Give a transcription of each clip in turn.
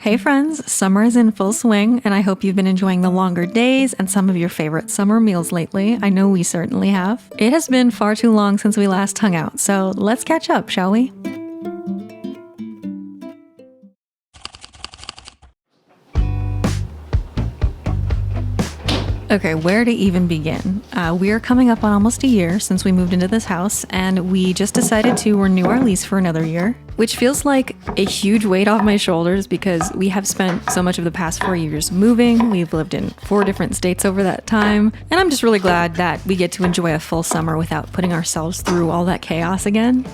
Hey friends, summer is in full swing, and I hope you've been enjoying the longer days and some of your favorite summer meals lately. I know we certainly have. It has been far too long since we last hung out, so let's catch up, shall we? Okay, where to even begin? We are coming up on almost a year since we moved into this house, and we just decided to renew our lease for another year, which feels like a huge weight off my shoulders because we have spent so much of the past 4 years moving. We've lived in 4 different states over that time, and I'm just really glad that we get to enjoy a full summer without putting ourselves through all that chaos again.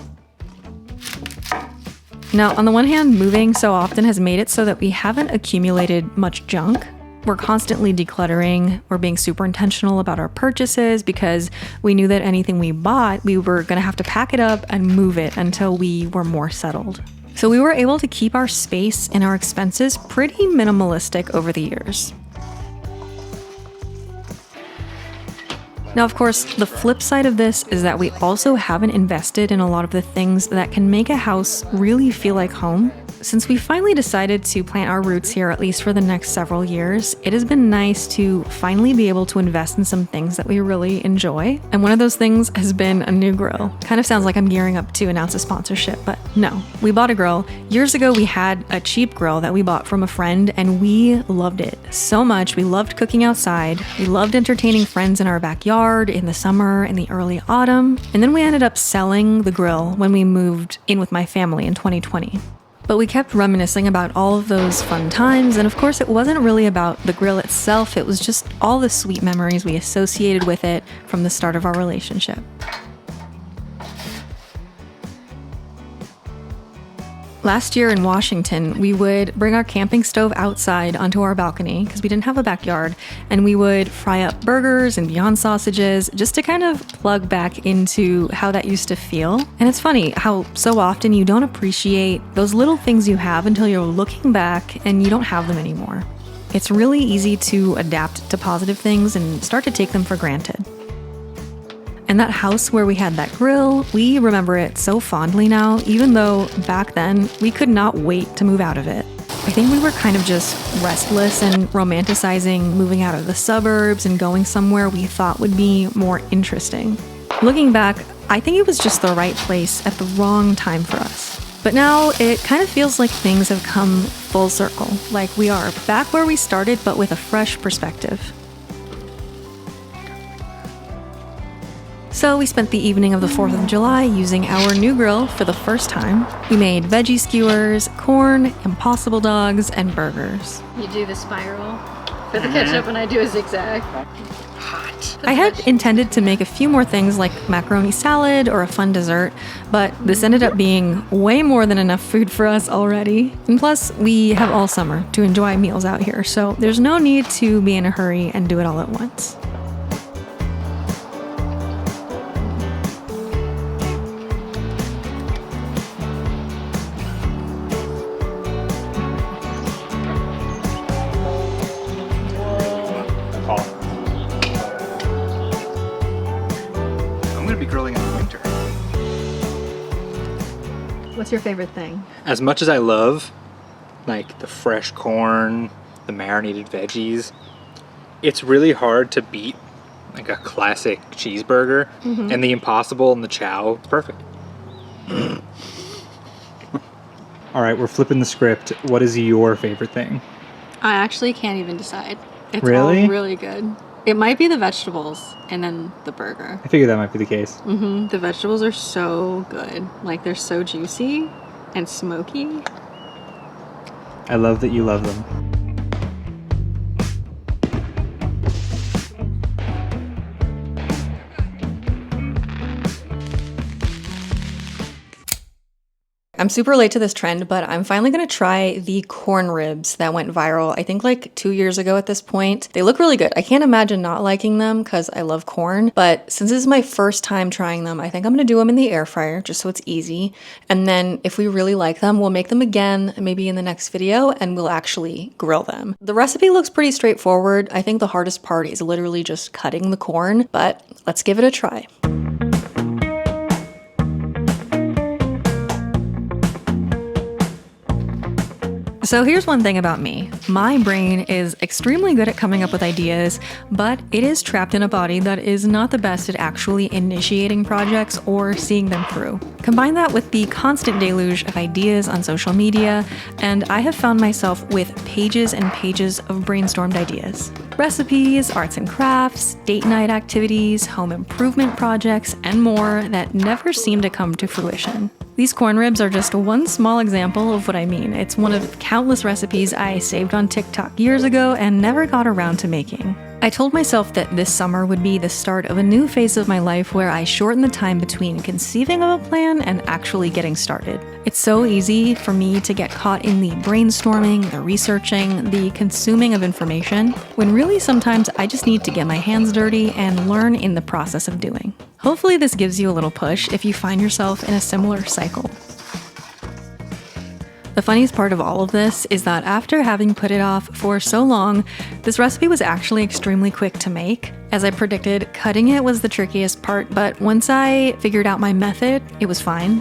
Now, on the one hand, moving so often has made it so that we haven't accumulated much junk. We're constantly decluttering. We're being super intentional about our purchases because we knew that anything we bought, we were going to have to pack it up and move it until we were more settled. So we were able to keep our space and our expenses pretty minimalistic over the years. Now, of course, the flip side of this is that we also haven't invested in a lot of the things that can make a house really feel like home. Since we finally decided to plant our roots here, at least for the next several years, it has been nice to finally be able to invest in some things that we really enjoy. And one of those things has been a new grill. Kind of sounds like I'm gearing up to announce a sponsorship, but no. We bought a grill. Years ago, we had a cheap grill that we bought from a friend, and we loved it so much. We loved cooking outside. We loved entertaining friends in our backyard in the summer and the early autumn. And then we ended up selling the grill when we moved in with my family in 2020. But we kept reminiscing about all of those fun times, and of course it wasn't really about the grill itself, it was just all the sweet memories we associated with it from the start of our relationship. Last year in Washington, we would bring our camping stove outside onto our balcony because we didn't have a backyard, and we would fry up burgers and Beyond sausages just to kind of plug back into how that used to feel. And it's funny how so often you don't appreciate those little things you have until you're looking back and you don't have them anymore. It's really easy to adapt to positive things and start to take them for granted. And that house where we had that grill, we remember it so fondly now, even though back then we could not wait to move out of it. I think we were kind of just restless and romanticizing moving out of the suburbs and going somewhere we thought would be more interesting. Looking back, I think it was just the right place at the wrong time for us. But now it kind of feels like things have come full circle, like we are back where we started but with a fresh perspective. So we spent the evening of the 4th of July using our new grill for the first time. We made veggie skewers, corn, impossible dogs, and burgers. You do the spiral for the ketchup and I do a zigzag. Hot. I had intended to make a few more things like macaroni salad or a fun dessert, but this ended up being way more than enough food for us already. And plus, we have all summer to enjoy meals out here, so there's no need to be in a hurry and do it all at once. What's your favorite thing? As much as I love like the fresh corn, the marinated veggies, it's really hard to beat like a classic cheeseburger, and the Impossible and the Chow, perfect. All right, we're flipping the script. What is your favorite thing? I actually can't even decide. It's Really? all really good. It might be the vegetables and then the burger. I figured that might be the case. The vegetables are so good. Like they're so juicy and smoky. I love that you love them. I'm super late to this trend, but I'm finally gonna try the corn ribs that went viral, I think like 2 years ago at this point. They look really good. I can't imagine not liking them because I love corn, but since this is my first time trying them, I think I'm gonna do them in the air fryer just so it's easy. And then if we really like them, we'll make them again, maybe in the next video, and we'll actually grill them. The recipe looks pretty straightforward. I think the hardest part is literally just cutting the corn, but let's give it a try. So here's one thing about me. My brain is extremely good at coming up with ideas, but it is trapped in a body that is not the best at actually initiating projects or seeing them through. Combine that with the constant deluge of ideas on social media, and I have found myself with pages and pages of brainstormed ideas. Recipes, arts and crafts, date night activities, home improvement projects, and more that never seem to come to fruition. These corn ribs are just one small example of what I mean. It's one of countless recipes I saved on TikTok years ago and never got around to making. I told myself that this summer would be the start of a new phase of my life where I shorten the time between conceiving of a plan and actually getting started. It's so easy for me to get caught in the brainstorming, the researching, the consuming of information, when really sometimes I just need to get my hands dirty and learn in the process of doing. Hopefully this gives you a little push if you find yourself in a similar cycle. The funniest part of all of this is that after having put it off for so long, this recipe was actually extremely quick to make. As I predicted, cutting it was the trickiest part, but once I figured out my method, it was fine.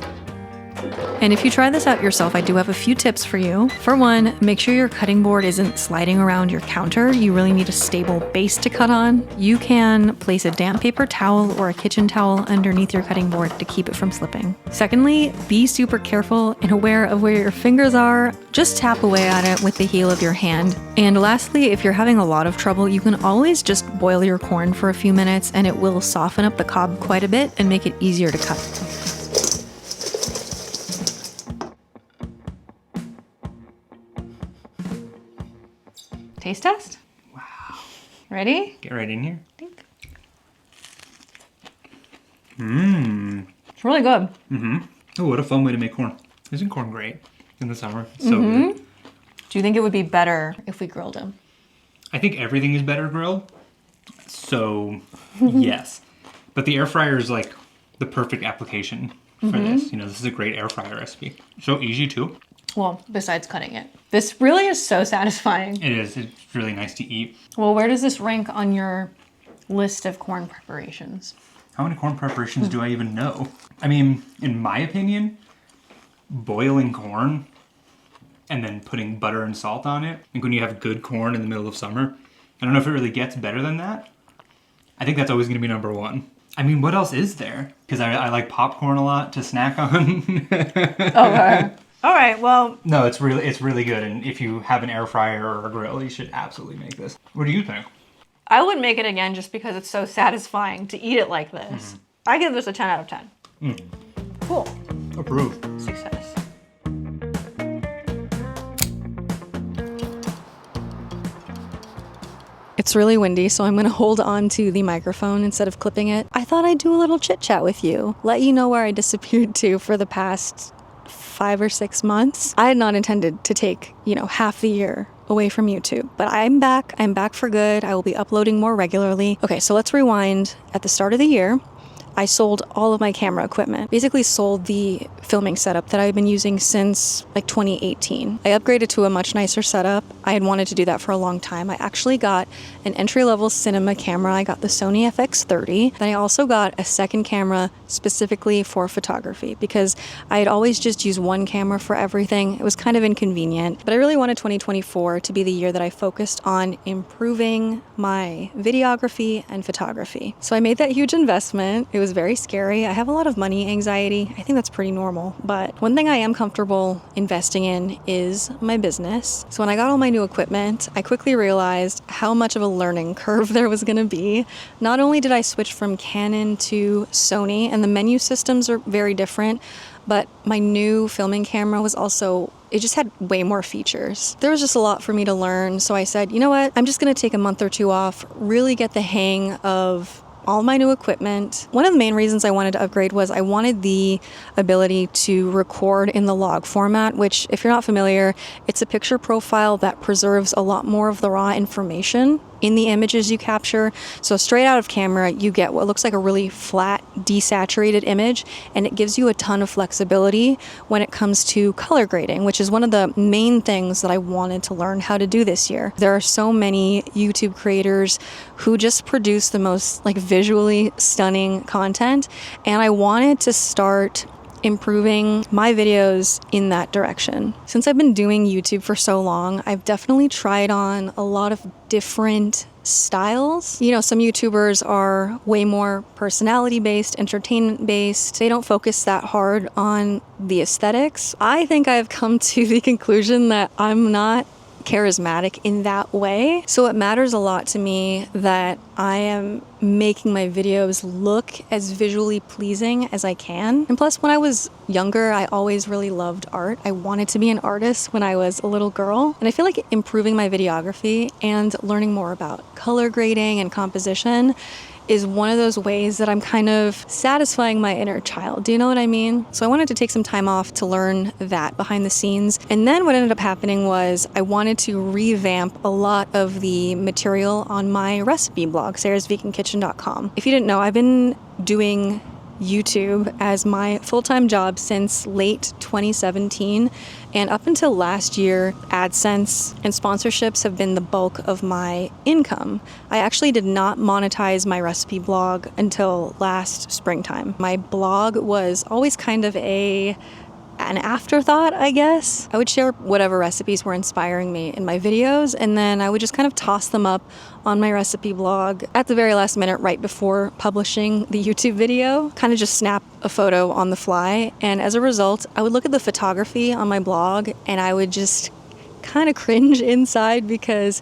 And if you try this out yourself, I do have a few tips for you. For one, make sure your cutting board isn't sliding around your counter. You really need a stable base to cut on. You can place a damp paper towel or a kitchen towel underneath your cutting board to keep it from slipping. Secondly, be super careful and aware of where your fingers are. Just tap away at it with the heel of your hand. And lastly, if you're having a lot of trouble, you can always just boil your corn for a few minutes and it will soften up the cob quite a bit and make it easier to cut. Taste test? Wow. Ready? Get right in here. Think. Mmm. It's really good. Mm-hmm. Oh, what a fun way to make corn. Isn't corn great in the summer? It's so good. Do you think it would be better if we grilled them? I think everything is better grilled. So, yes. But the air fryer is like the perfect application for this. You know, this is a great air fryer recipe. So easy too. Well, besides cutting it. This really is so satisfying. It is. It's really nice to eat. Well, where does this rank on your list of corn preparations? How many corn preparations do I even know? I mean, in my opinion, boiling corn and then putting butter and salt on it, like when you have good corn in the middle of summer, I don't know if it really gets better than that. I think that's always going to be number one. I mean, what else is there? Because I like popcorn a lot to snack on. Okay. All right, well. No, it's really good. And if you have an air fryer or a grill, you should absolutely make this. What do you think? I would make it again just because it's so satisfying to eat it like this. I give this a 10 out of 10. Cool. Approved. Success. It's really windy, so I'm going to hold on to the microphone instead of clipping it. I thought I'd do a little chit chat with you, let you know where I disappeared to for the past 5 or 6 months. I had not intended to take, half the year away from YouTube, but I'm back. I'm back for good. I will be uploading more regularly. Okay, so let's rewind. At the start of the year, I sold all of my camera equipment. Basically sold the filming setup that I've been using since 2018. I upgraded to a much nicer setup. I had wanted to do that for a long time. I actually got an entry-level cinema camera. I got the Sony FX30. Then I also got a second camera specifically for photography because I had always just used one camera for everything. It was kind of inconvenient, but I really wanted 2024 to be the year that I focused on improving my videography and photography. So I made that huge investment. It was very scary. I have a lot of money anxiety. I think that's pretty normal. But one thing I am comfortable investing in is my business. So when I got all my new equipment, I quickly realized how much of a learning curve there was going to be. Not only did I switch from Canon to Sony, and the menu systems are very different, but my new filming camera was also, it just had way more features. There was just a lot for me to learn. So I said, you know what? I'm just going to take a month or two off, really get the hang of all my new equipment. One of the main reasons I wanted to upgrade was I wanted the ability to record in the log format, which, if you're not familiar, it's a picture profile that preserves a lot more of the raw information in the images you capture. So straight out of camera, you get what looks like a really flat, desaturated image, and it gives you a ton of flexibility when it comes to color grading, which is one of the main things that I wanted to learn how to do this year. There are so many YouTube creators who just produce the most visually stunning content, and I wanted to start improving my videos in that direction. Since I've been doing YouTube for so long, I've definitely tried on a lot of different styles. You know, some YouTubers are way more personality based, entertainment based. They don't focus that hard on the aesthetics. I think I've come to the conclusion that I'm not charismatic in that way. So it matters a lot to me that I am making my videos look as visually pleasing as I can. And plus, when I was younger, I always really loved art. I wanted to be an artist when I was a little girl. And I feel like improving my videography and learning more about color grading and composition is one of those ways that I'm kind of satisfying my inner child. Do you know what I mean? So I wanted to take some time off to learn that behind the scenes. And then what ended up happening was I wanted to revamp a lot of the material on my recipe blog, sarahsvegankitchen.com. If you didn't know, I've been doing YouTube as my full-time job since late 2017, and up until last year, AdSense and sponsorships have been the bulk of my income. I actually did not monetize my recipe blog until last springtime. My blog was always kind of an afterthought, I guess. I would share whatever recipes were inspiring me in my videos, and then I would just kind of toss them up on my recipe blog at the very last minute right before publishing the YouTube video, kind of just snap a photo on the fly. And as a result, I would look at the photography on my blog and I would just kind of cringe inside because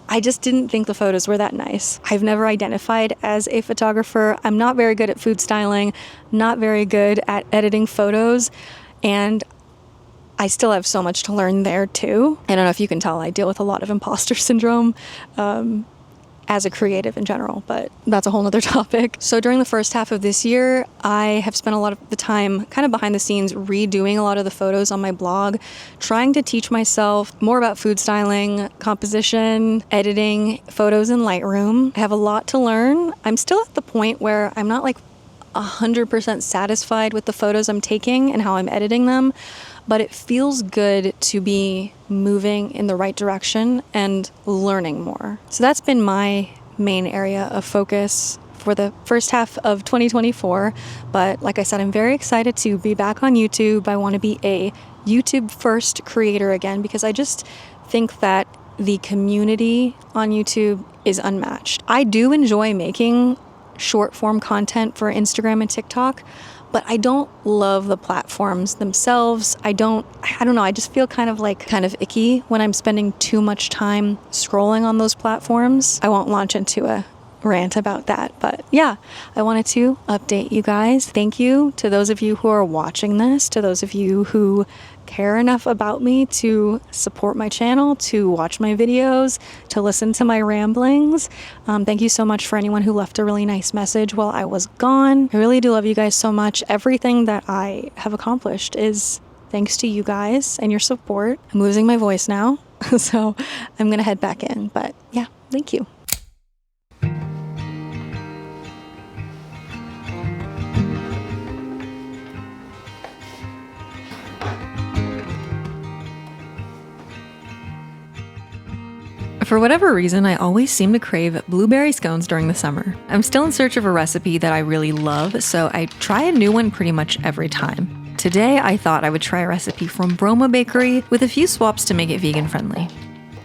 I just didn't think the photos were that nice. I've never identified as a photographer. I'm not very good at food styling, not very good at editing photos, and I still have so much to learn there too. I don't know if you can tell, I deal with a lot of imposter syndrome as a creative in general, but that's a whole nother topic. So during the first half of this year, I have spent a lot of the time kind of behind the scenes redoing a lot of the photos on my blog, trying to teach myself more about food styling, composition, editing photos in Lightroom. I have a lot to learn. I'm still at the point where I'm not like 100% satisfied with the photos I'm taking and how I'm editing them, but it feels good to be moving in the right direction and learning more. So that's been my main area of focus for the first half of 2024. But like I said, I'm very excited to be back on YouTube. I want to be a YouTube first creator again because I just think that the community on YouTube is unmatched. I do enjoy making short form content for Instagram and TikTok, but I don't love the platforms themselves. I don't know, I just feel kind of icky when I'm spending too much time scrolling on those platforms. I won't launch into a rant about that, but yeah, I wanted to update you guys. Thank you to those of you who are watching this, to those of you who care enough about me to support my channel, to watch my videos, to listen to my ramblings. Thank you so much for anyone who left a really nice message while I was gone. I really do love you guys so much. Everything that I have accomplished is thanks to you guys and your support. I'm losing my voice now, so I'm gonna head back in, but yeah, thank you. For whatever reason, I always seem to crave blueberry scones during the summer. I'm still in search of a recipe that I really love, so I try a new one pretty much every time. Today, I thought I would try a recipe from Broma Bakery with a few swaps to make it vegan friendly.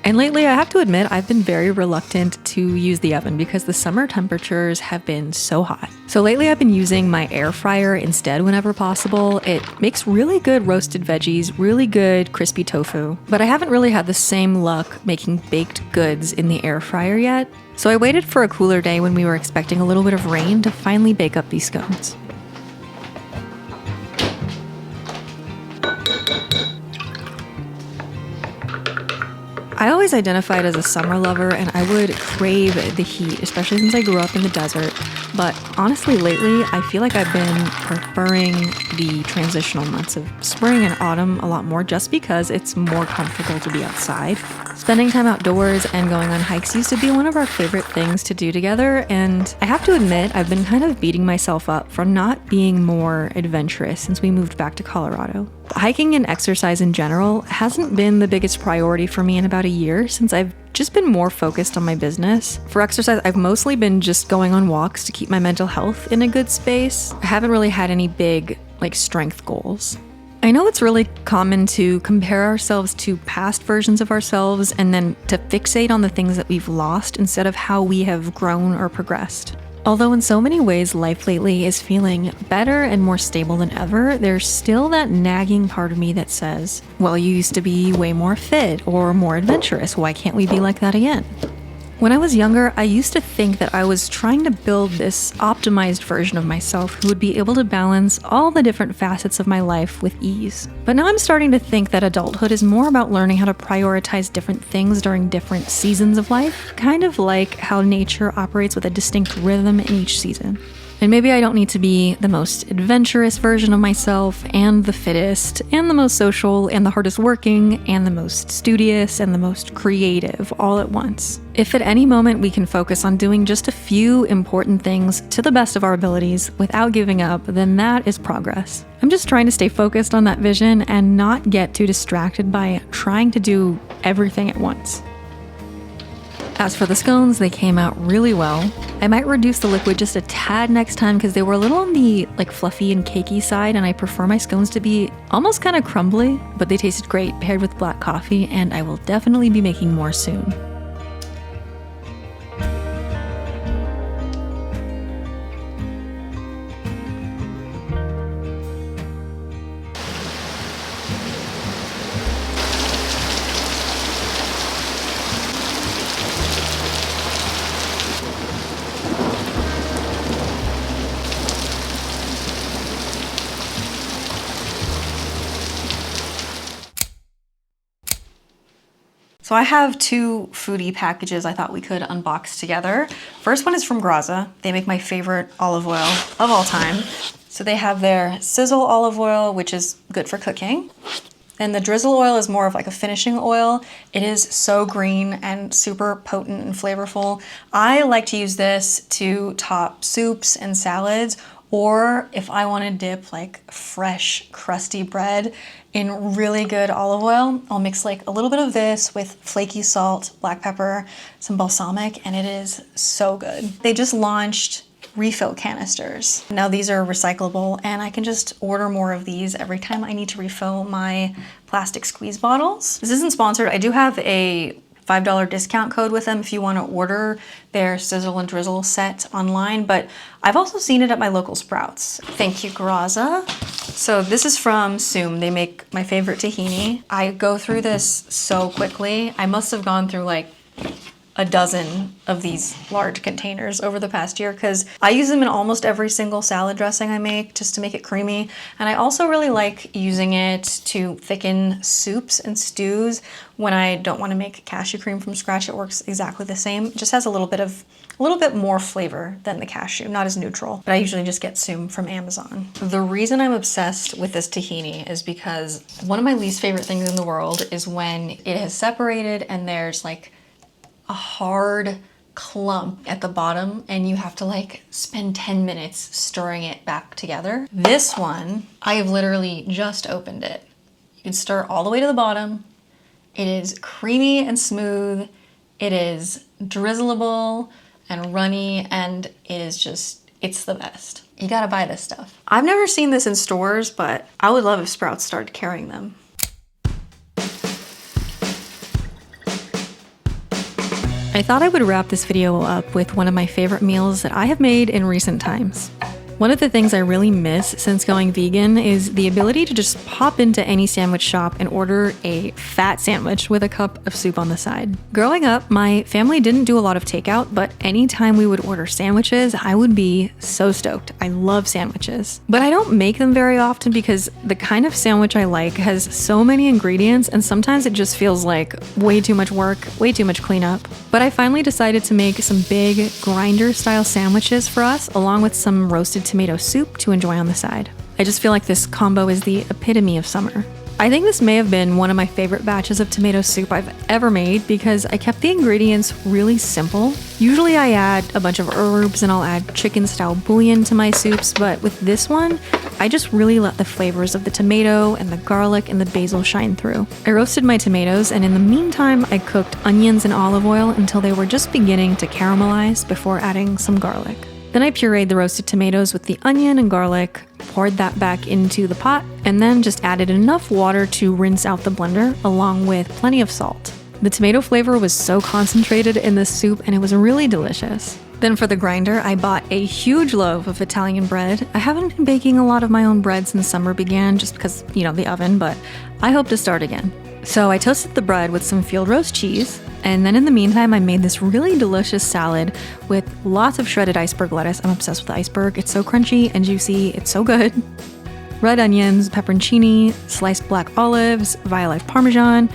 And lately, I have to admit, I've been very reluctant to use the oven because the summer temperatures have been so hot. So lately, I've been using my air fryer instead whenever possible. It makes really good roasted veggies, really good crispy tofu, but I haven't really had the same luck making baked goods in the air fryer yet. So I waited for a cooler day when we were expecting a little bit of rain to finally bake up these scones. I always identified as a summer lover and I would crave the heat, especially since I grew up in the desert. But honestly, lately, I feel like I've been preferring the transitional months of spring and autumn a lot more just because it's more comfortable to be outside. Spending time outdoors and going on hikes used to be one of our favorite things to do together, and I have to admit, I've been kind of beating myself up for not being more adventurous since we moved back to Colorado. Hiking and exercise in general hasn't been the biggest priority for me in about a year since I've just been more focused on my business. For exercise, I've mostly been just going on walks to keep my mental health in a good space. I haven't really had any big like strength goals. I know it's really common to compare ourselves to past versions of ourselves and then to fixate on the things that we've lost instead of how we have grown or progressed. Although in so many ways life lately is feeling better and more stable than ever, there's still that nagging part of me that says, well, you used to be way more fit or more adventurous, why can't we be like that again? When I was younger, I used to think that I was trying to build this optimized version of myself who would be able to balance all the different facets of my life with ease. But now I'm starting to think that adulthood is more about learning how to prioritize different things during different seasons of life, kind of like how nature operates with a distinct rhythm in each season. And maybe I don't need to be the most adventurous version of myself, and the fittest, and the most social, and the hardest working, and the most studious, and the most creative all at once. If at any moment we can focus on doing just a few important things to the best of our abilities without giving up, then that is progress. I'm just trying to stay focused on that vision and not get too distracted by trying to do everything at once. As for the scones, they came out really well. I might reduce the liquid just a tad next time because they were a little on the fluffy and cakey side, and I prefer my scones to be almost kind of crumbly, but they tasted great paired with black coffee, and I will definitely be making more soon. So I have two foodie packages I thought we could unbox together. First one is from Graza. They make my favorite olive oil of all time. So they have their sizzle olive oil, which is good for cooking. And the drizzle oil is more of like a finishing oil. It is so green and super potent and flavorful. I like to use this to top soups and salads, or if I want to dip like fresh, crusty bread in really good olive oil, I'll mix like a little bit of this with flaky salt, black pepper, some balsamic, and it is so good. They just launched refill canisters. Now these are recyclable, and I can just order more of these every time I need to refill my plastic squeeze bottles. This isn't sponsored. I do have a $5 discount code with them if you want to order their sizzle and drizzle set online, but I've also seen it at my local Sprouts. Thank you, Graza. So this is from Soom. They make my favorite tahini. I go through this so quickly. I must have gone through like a dozen of these large containers over the past year because I use them in almost every single salad dressing I make just to make it creamy. And I also really like using it to thicken soups and stews when I don't want to make cashew cream from scratch. It works exactly the same. It just has a little bit more flavor than the cashew, not as neutral. But I usually just get Soom from Amazon. The reason I'm obsessed with this tahini is because one of my least favorite things in the world is when it has separated and there's like a hard clump at the bottom and you have to like spend 10 minutes stirring it back together. This one, I have literally just opened it. You can stir all the way to the bottom. It is creamy and smooth. It is drizzleable and runny, and it is just, it's the best. You gotta buy this stuff. I've never seen this in stores, but I would love if Sprouts started carrying them. I thought I would wrap this video up with one of my favorite meals that I have made in recent times. One of the things I really miss since going vegan is the ability to just pop into any sandwich shop and order a fat sandwich with a cup of soup on the side. Growing up, my family didn't do a lot of takeout, but anytime we would order sandwiches, I would be so stoked. I love sandwiches. But I don't make them very often because the kind of sandwich I like has so many ingredients, and sometimes it just feels like way too much work, way too much cleanup. But I finally decided to make some big grinder-style sandwiches for us, along with some roasted tomato soup to enjoy on the side. I just feel like this combo is the epitome of summer. I think this may have been one of my favorite batches of tomato soup I've ever made because I kept the ingredients really simple. Usually I add a bunch of herbs and I'll add chicken style bouillon to my soups, but with this one, I just really let the flavors of the tomato and the garlic and the basil shine through. I roasted my tomatoes, and in the meantime, I cooked onions in olive oil until they were just beginning to caramelize before adding some garlic. Then I pureed the roasted tomatoes with the onion and garlic, poured that back into the pot, and then just added enough water to rinse out the blender along with plenty of salt. The tomato flavor was so concentrated in this soup and it was really delicious. Then for the grinder, I bought a huge loaf of Italian bread. I haven't been baking a lot of my own bread since summer began just because, you know, the oven, but I hope to start again. So I toasted the bread with some field roast cheese, and then in the meantime, I made this really delicious salad with lots of shredded iceberg lettuce. I'm obsessed with iceberg. It's so crunchy and juicy. It's so good. Red onions, pepperoncini, sliced black olives, violet parmesan,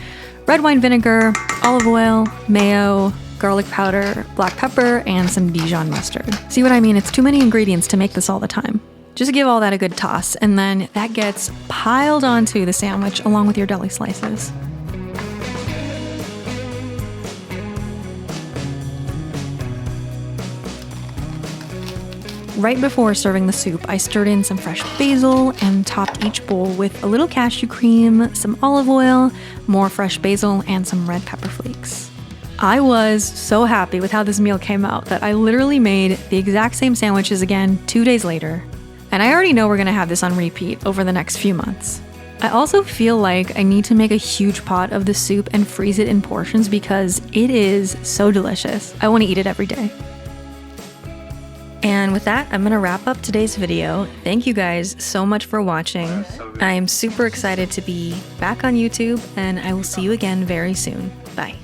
red wine vinegar, olive oil, mayo, garlic powder, black pepper, and some Dijon mustard. See what I mean? It's too many ingredients to make this all the time. Just give all that a good toss, and then that gets piled onto the sandwich along with your deli slices. Right before serving the soup, I stirred in some fresh basil and topped each bowl with a little cashew cream, some olive oil, more fresh basil, and some red pepper flakes. I was so happy with how this meal came out that I literally made the exact same sandwiches again 2 days later. And I already know we're gonna have this on repeat over the next few months. I also feel like I need to make a huge pot of the soup and freeze it in portions because it is so delicious. I wanna eat it every day. And with that, I'm gonna wrap up today's video. Thank you guys so much for watching. I am super excited to be back on YouTube, and I will see you again very soon. Bye.